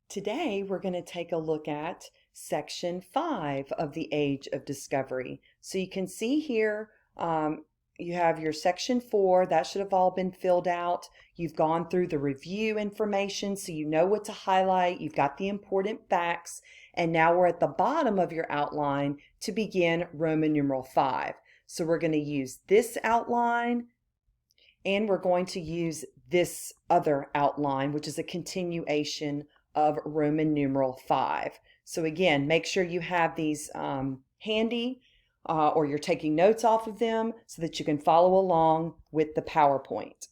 Today, we're going to take a look at section 5 of the Age of Discovery. So you can see here, you have your section 4, that should have all been filled out. You've gone through the review information, so you know what to highlight. You've got the important facts, and now we're at the bottom of your outline to begin Roman numeral 5. So we're going to use this outline, and we're going to use this other outline, which is a continuation of Roman numeral 5. So again, make sure you have these handy or you're taking notes off of them so that you can follow along with the PowerPoint.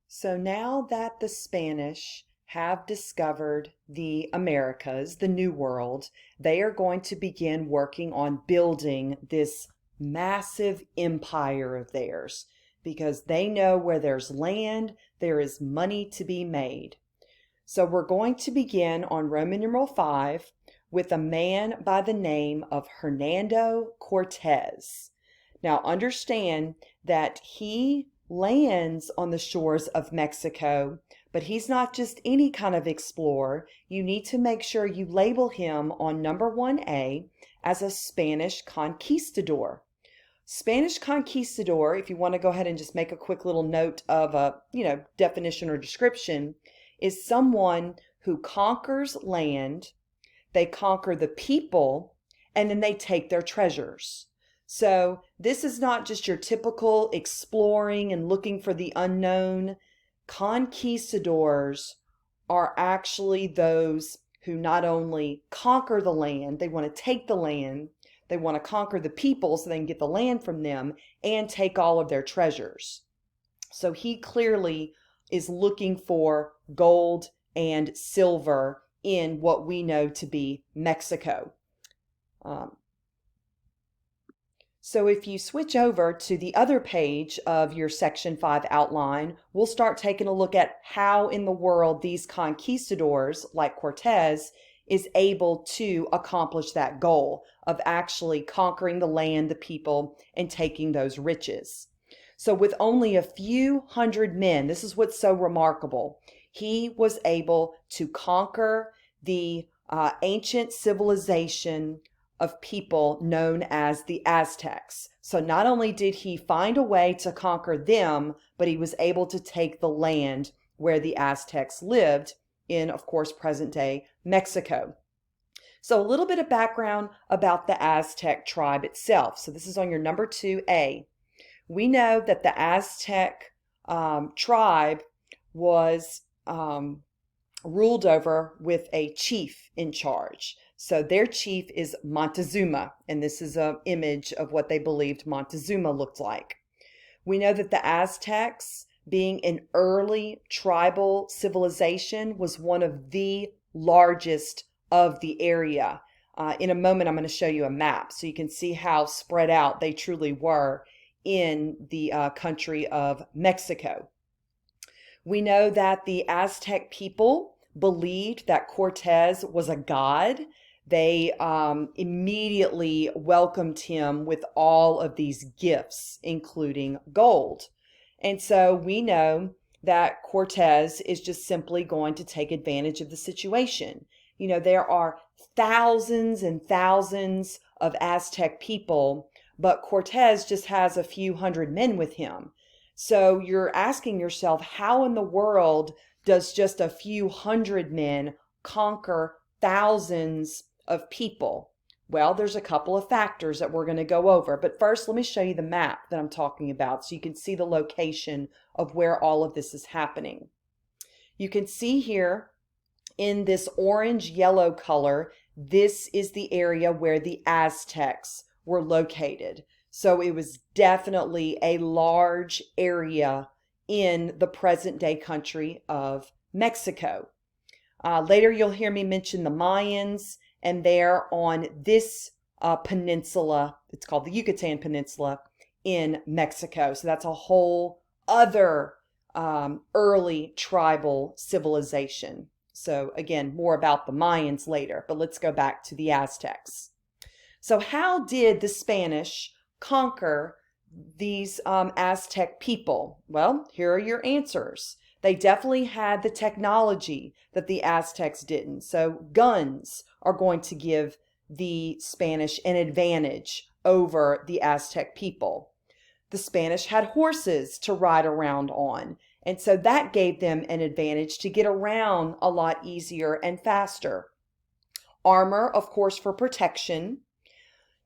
So now that the Spanish have discovered the Americas, the New World, they are going to begin working on building this massive empire of theirs because they know where there's land, there is money to be made. So we're going to begin on Roman numeral 5 with a man by the name of Hernando Cortez. Now understand that he lands on the shores of Mexico, but he's not just any kind of explorer. You need to make sure you label him on number 1A as a Spanish conquistador. Spanish conquistador, if you want to go ahead and just make a quick little note of a, definition or description, is someone who conquers land, they conquer the people, and then they take their treasures. So this is not just your typical exploring and looking for the unknown. Conquistadors are actually those who not only conquer the land, they want to take the land, they want to conquer the people so they can get the land from them and take all of their treasures. So he clearly is looking for gold and silver in what we know to be Mexico. So if you switch over to the other page of your Section 5 outline, we'll start taking a look at how in the world these conquistadors, like Cortez, is able to accomplish that goal of actually conquering the land, the people, and taking those riches. So with only a few hundred men, this is what's so remarkable, he was able to conquer the ancient civilization of people known as the Aztecs. So not only did he find a way to conquer them, but he was able to take the land where the Aztecs lived in, of course, present-day Mexico. So a little bit of background about the Aztec tribe itself. So this is on your number 2A. We know that the Aztec tribe was ruled over with a chief in charge. So their chief is Montezuma, and this is an image of what they believed Montezuma looked like. We know that the Aztecs, being an early tribal civilization, was one of the largest of the area. In a moment, I'm going to show you a map so you can see how spread out they truly were in the country of Mexico. We know that the Aztec people believed that Cortez was a god. They immediately welcomed him with all of these gifts, including gold. And so we know that Cortez is just simply going to take advantage of the situation. You know, there are thousands and thousands of Aztec people, but Cortez just has a few hundred men with him. So you're asking yourself, how in the world does just a few hundred men conquer thousands of people? Well, there's a couple of factors that we're going to go over. But first, let me show you the map that I'm talking about so you can see the location of where all of this is happening. You can see here in this orange-yellow color, this is the area where the Aztecs were located. So it was definitely a large area in the present-day country of Mexico. Later, you'll hear me mention the Mayans, and they're on this peninsula. It's called the Yucatan Peninsula in Mexico. So that's a whole other early tribal civilization. So again, more about the Mayans later, but let's go back to the Aztecs. So how did the Spanish conquer these Aztec people? Well, here are your answers. They definitely had the technology that the Aztecs didn't. So guns are going to give the Spanish an advantage over the Aztec people. The Spanish had horses to ride around on, and so that gave them an advantage to get around a lot easier and faster. Armor, of course, for protection,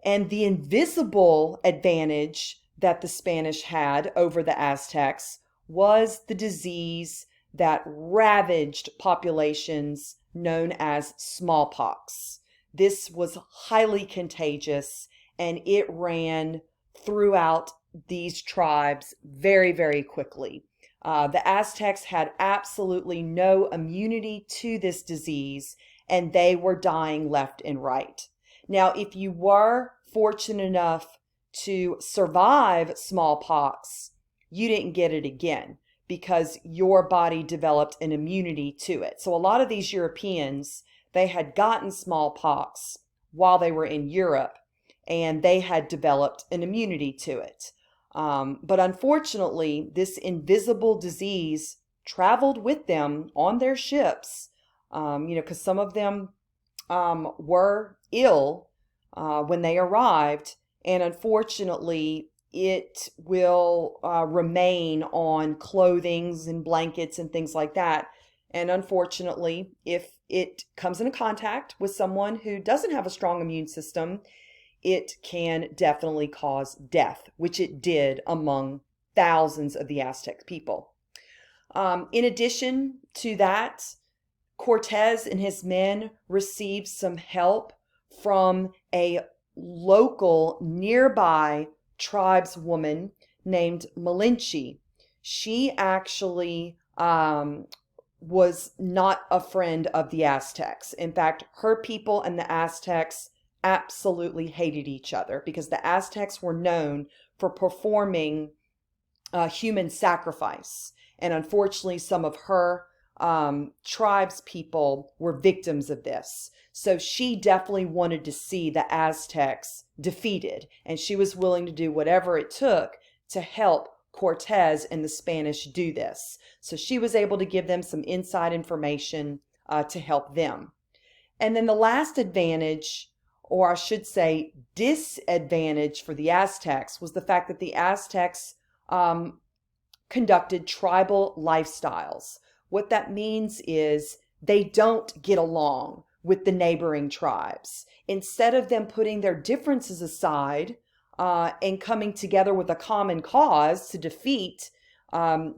and the invisible advantage that the Spanish had over the Aztecs was the disease that ravaged populations known as smallpox. This was highly contagious and it ran throughout these tribes very, very quickly. The Aztecs had absolutely no immunity to this disease and they were dying left and right. Now, if you were fortunate enough to survive smallpox, you didn't get it again because your body developed an immunity to it. So a lot of these Europeans, they had gotten smallpox while they were in Europe and they had developed an immunity to it. But unfortunately, this invisible disease traveled with them on their ships, because some of them were ill when they arrived, and unfortunately, it will remain on clothings and blankets and things like that. And unfortunately, if it comes into contact with someone who doesn't have a strong immune system, it can definitely cause death, which it did among thousands of the Aztec people. In addition to that, Cortez and his men received some help from a local nearby tribeswoman named Malinche. She actually was not a friend of the Aztecs. In fact, her people and the Aztecs absolutely hated each other because the Aztecs were known for performing human sacrifice. And unfortunately, some of her tribes people were victims of this. So she definitely wanted to see the Aztecs defeated, and she was willing to do whatever it took to help Cortez and the Spanish do this. So she was able to give them some inside information to help them. And then the last advantage, or I should say disadvantage for the Aztecs, was the fact that the Aztecs conducted tribal lifestyles. What that means is they don't get along with the neighboring tribes. Instead of them putting their differences aside and coming together with a common cause to defeat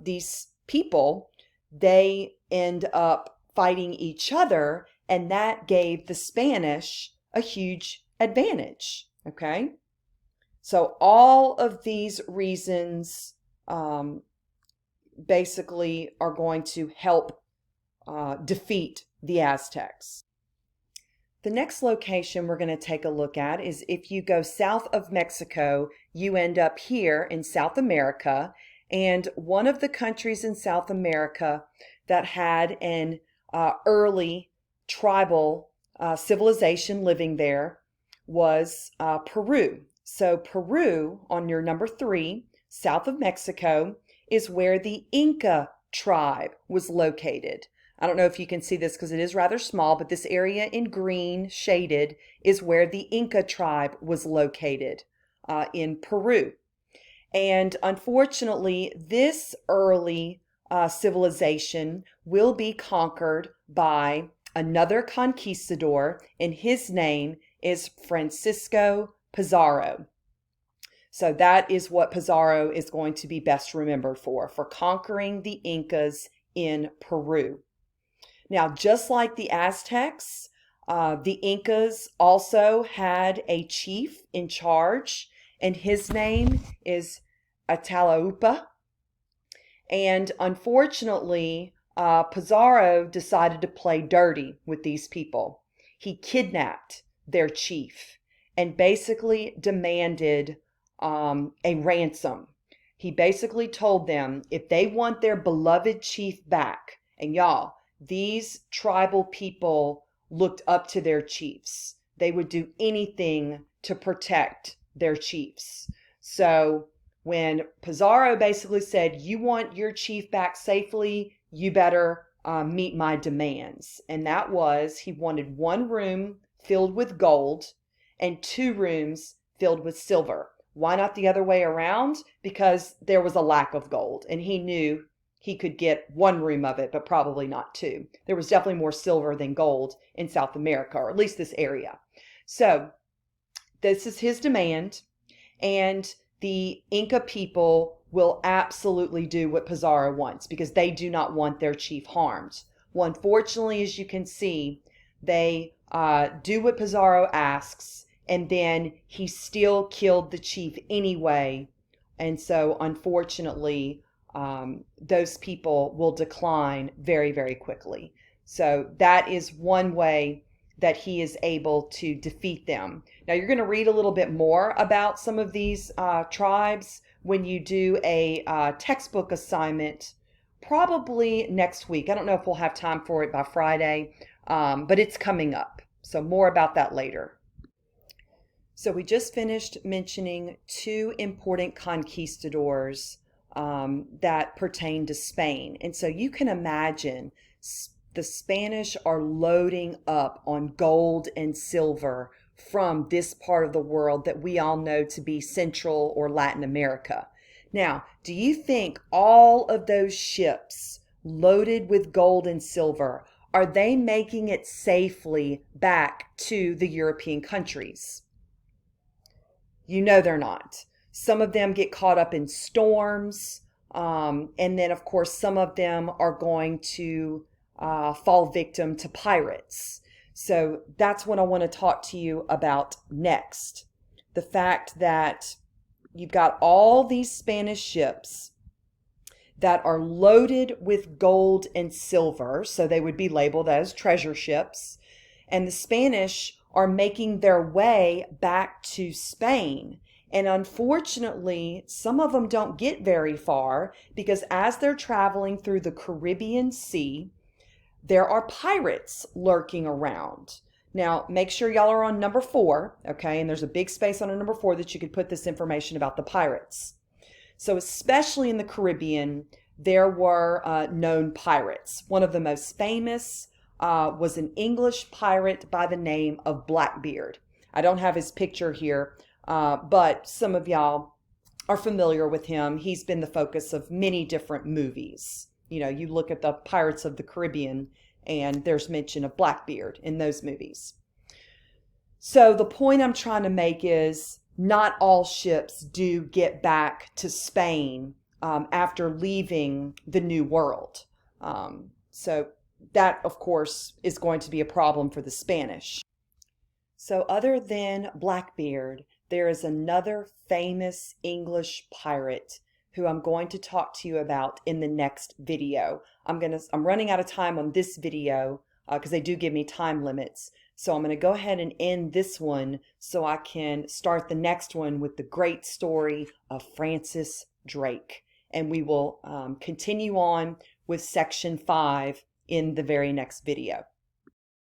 these people, they end up fighting each other, and that gave the Spanish a huge advantage. Okay? So all of these reasons basically are going to help defeat the Aztecs. The next location we're going to take a look at is if you go south of Mexico, you end up here in South America. And one of the countries in South America that had an early tribal civilization living there was Peru. So Peru, on your number 3, south of Mexico, is where the Inca tribe was located. I don't know if you can see this because it is rather small, but this area in green shaded is where the Inca tribe was located in Peru. And unfortunately, this early civilization will be conquered by another conquistador, and his name is Francisco Pizarro. So that is what Pizarro is going to be best remembered for conquering the Incas in Peru. Now, just like the Aztecs, the Incas also had a chief in charge, and his name is Atahualpa. And unfortunately, Pizarro decided to play dirty with these people. He kidnapped their chief and basically demanded a ransom. He basically told them if they want their beloved chief back, and y'all, these tribal people looked up to their chiefs. They would do anything to protect their chiefs. So when Pizarro basically said, you want your chief back safely, you better meet my demands. And that was, he wanted one room filled with gold and two rooms filled with silver. Why not the other way around? Because there was a lack of gold, and he knew he could get one room of it, but probably not two. There was definitely more silver than gold in South America, or at least this area. So this is his demand, and the Inca people will absolutely do what Pizarro wants because they do not want their chief harmed. Well, unfortunately, as you can see, they do what Pizarro asks, and then he still killed the chief anyway. And so, unfortunately, those people will decline very, very quickly. So that is one way that he is able to defeat them. Now, you're going to read a little bit more about some of these tribes when you do a textbook assignment, probably next week. I don't know if we'll have time for it by Friday, but it's coming up. So more about that later. So we just finished mentioning two important conquistadors that pertain to Spain. And so you can imagine the Spanish are loading up on gold and silver from this part of the world that we all know to be Central or Latin America. Now, do you think all of those ships loaded with gold and silver, are they making it safely back to the European countries? You know they're not. Some of them get caught up in storms, and then, of course, some of them are going to fall victim to pirates. So that's what I want to talk to you about next. The fact that you've got all these Spanish ships that are loaded with gold and silver, so they would be labeled as treasure ships, and the Spanish are making their way back to Spain. And unfortunately, some of them don't get very far because as they're traveling through the Caribbean Sea, there are pirates lurking around. Now, make sure y'all are on number 4, okay? And there's a big space on number 4 that you could put this information about the pirates. So especially in the Caribbean, there were known pirates. One of the most famous was an English pirate by the name of Blackbeard. I don't have his picture here, but some of y'all are familiar with him. He's been the focus of many different movies. You know, you look at the Pirates of the Caribbean and there's mention of Blackbeard in those movies. So the point I'm trying to make is not all ships do get back to Spain after leaving the New World. So that, of course, is going to be a problem for the Spanish. So other than Blackbeard, there is another famous English pirate who I'm going to talk to you about in the next video. I'm running out of time on this video because they do give me time limits. So I'm going to go ahead and end this one so I can start the next one with the great story of Francis Drake. And we will continue on with section 5 in the very next video.